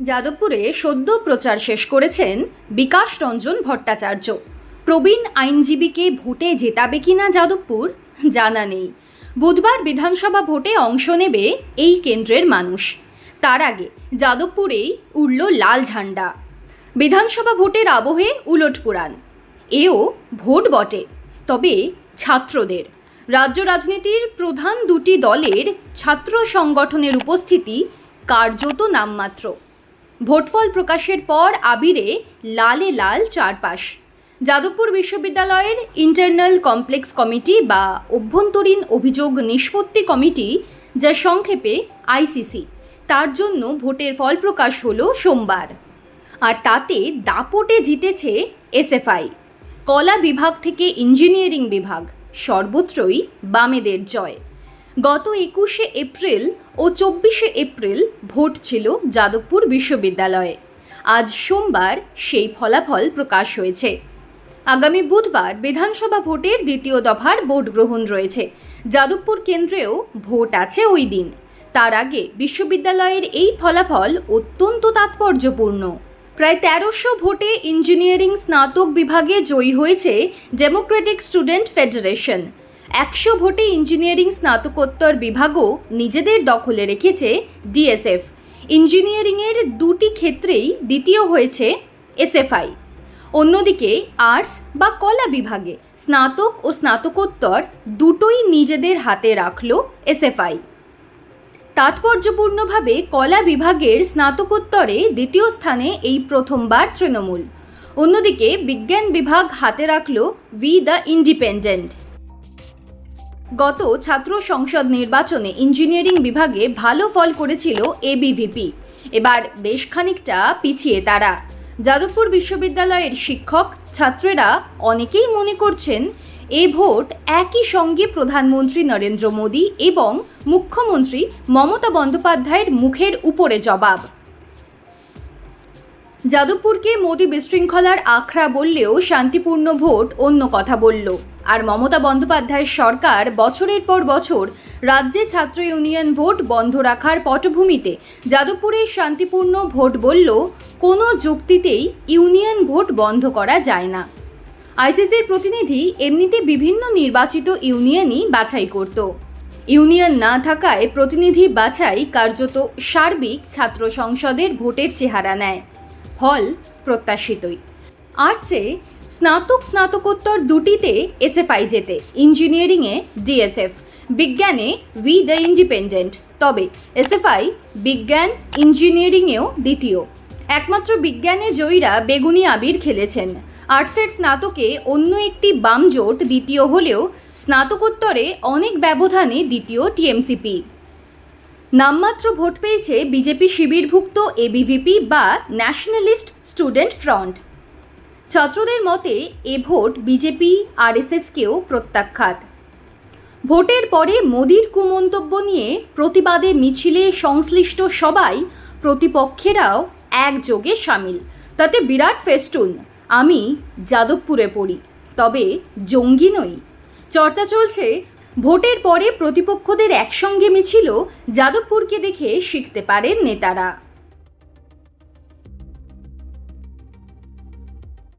যাদবপুরে সদ্য প্রচার শেষ করেছেন বিকাশ রঞ্জন ভট্টাচার্য। প্রবীণ আইনজীবীকে ভোটে জেতাবে কিনা যাদবপুর জানা নেই। বুধবার বিধানসভা ভোটে অংশ নেবে এই কেন্দ্রের মানুষ। তার আগে যাদবপুরেই উড়ল লাল ঝান্ডা। বিধানসভা ভোটের আবহে উলটপুরাণ। এও ভোট বটে, তবে ছাত্রদের। রাজ্য রাজনীতির প্রধান দুটি দলের ছাত্র সংগঠনের উপস্থিতি কার্যত নামমাত্র। ভোটফল প্রকাশের পর আবিরে লালে লাল চারপাশ। যাদবপুর বিশ্ববিদ্যালয়ের ইন্টারনাল কমপ্লেক্স কমিটি বা অভ্যন্তরীণ অভিযোগ নিষ্পত্তি কমিটি, যা সংক্ষেপে আইসিসি, তার জন্য ভোটের ফল প্রকাশ হলো সোমবার। আর তাতে দাপটে জিতেছে এসএফআই। কলা বিভাগ থেকে ইঞ্জিনিয়ারিং বিভাগ, সর্বত্রই বামেদের জয়। গত 21শে এপ্রিল ও 24শে এপ্রিল ভোট ছিল যাদবপুর বিশ্ববিদ্যালয়ে। আজ সোমবার সেই ফলাফল প্রকাশ হয়েছে। আগামী বুধবার বিধানসভা ভোটের দ্বিতীয় দফার ভোট গ্রহণ রয়েছে। যাদবপুর কেন্দ্রেও ভোট আছে ওই দিন। তার আগে বিশ্ববিদ্যালয়ের এই ফলাফল অত্যন্ত তাৎপর্যপূর্ণ। প্রায় 1300 ভোটে ইঞ্জিনিয়ারিং স্নাতক বিভাগে জয়ী হয়েছে ডেমোক্রেটিক স্টুডেন্ট ফেডারেশন। 100 ভোটে ইঞ্জিনিয়ারিং স্নাতকোত্তর বিভাগও নিজেদের দখলে রেখেছে ডিএসএফ। ইঞ্জিনিয়ারিংয়ের দুটি ক্ষেত্রেই দ্বিতীয় হয়েছে এসএফআই। অন্যদিকে আর্টস বা কলা বিভাগে স্নাতক ও স্নাতকোত্তর দুটোই নিজেদের হাতে রাখল এসএফআই। তাৎপর্যপূর্ণভাবে কলা বিভাগের স্নাতকোত্তরে দ্বিতীয় স্থানে এই প্রথমবার তৃণমূল। অন্যদিকে বিজ্ঞান বিভাগ হাতে রাখল উই দ্য ইন্ডিপেন্ডেন্ট। গত ছাত্র সংসদ নির্বাচনে ইঞ্জিনিয়ারিং বিভাগে ভালো ফল করেছিল এবিভিপি। এবার বেশ খানিকটা পিছিয়ে তারা। যাদবপুর বিশ্ববিদ্যালয়ের শিক্ষক ছাত্রেরা অনেকেই মনে করছেন এ ভোট একই সঙ্গে প্রধানমন্ত্রী নরেন্দ্র মোদী এবং মুখ্যমন্ত্রী মমতা বন্দ্যোপাধ্যায়ের মুখের উপরে জবাব। যাদবপুরকে মোদী বিশৃঙ্খলার আখড়া বললেও শান্তিপূর্ণ ভোট অন্য কথা বলল। আর মমতা বন্দ্যোপাধ্যায়ের সরকার বছরের পর বছর রাজ্যে ছাত্র ইউনিয়ন ভোট বন্ধ রাখার পটভূমিতে যাদবপুরের শান্তিপূর্ণ ভোট বলল কোনো যুক্তিতেই ইউনিয়ন ভোট বন্ধ করা যায় না। আইসিসির প্রতিনিধি এমনিতে বিভিন্ন নির্বাচিত ইউনিয়নই বাছাই করত। ইউনিয়ন না থাকায় প্রতিনিধি বাছাই কার্যত সার্বিক ছাত্র সংসদের ভোটের চেহারা নেয়। ফল প্রত্যাশিতই। আর্টসে স্নাতকোত্তর দুটিতে এসএফআই জেতে, ইঞ্জিনিয়ারিংয়ে ডিএসএফ, বিজ্ঞানে উই দ্য ইন্ডিপেন্ডেন্ট। তবে এসএফআই বিজ্ঞান ইঞ্জিনিয়ারিংয়েও দ্বিতীয়। একমাত্র বিজ্ঞানে জয়ীরা বেগুনি আবির খেলেছেন। আর্টসের স্নাতকে অন্য একটি বাম জোট দ্বিতীয় হলেও স্নাতকোত্তরে অনেক ব্যবধানে দ্বিতীয় টিএমসিপি। নামমাত্র ভোট পেয়েছে বিজেপি শিবিরভুক্ত এবিভিপি বা ন্যাশনালিস্ট স্টুডেন্ট ফ্রন্ট। ছাত্রদের মতে এ ভোট বিজেপি আরএসএসকেও প্রত্যাখ্যাত। ভোটের পরে মোদির কুমন্তব্য নিয়ে প্রতিবাদে মিছিলে সংশ্লিষ্ট সবাই, প্রতিপক্ষেরাও একযোগে সামিল। তাতে বিরাট ফেস্টুন, আমি যাদবপুরে পড়ি, তবে জঙ্গি নই। চর্চা চলছে ভোটের পরে প্রতিপক্ষদের একসঙ্গে মিছিলও যাদবপুরকে দেখে শিখতে পারেন নেতারা।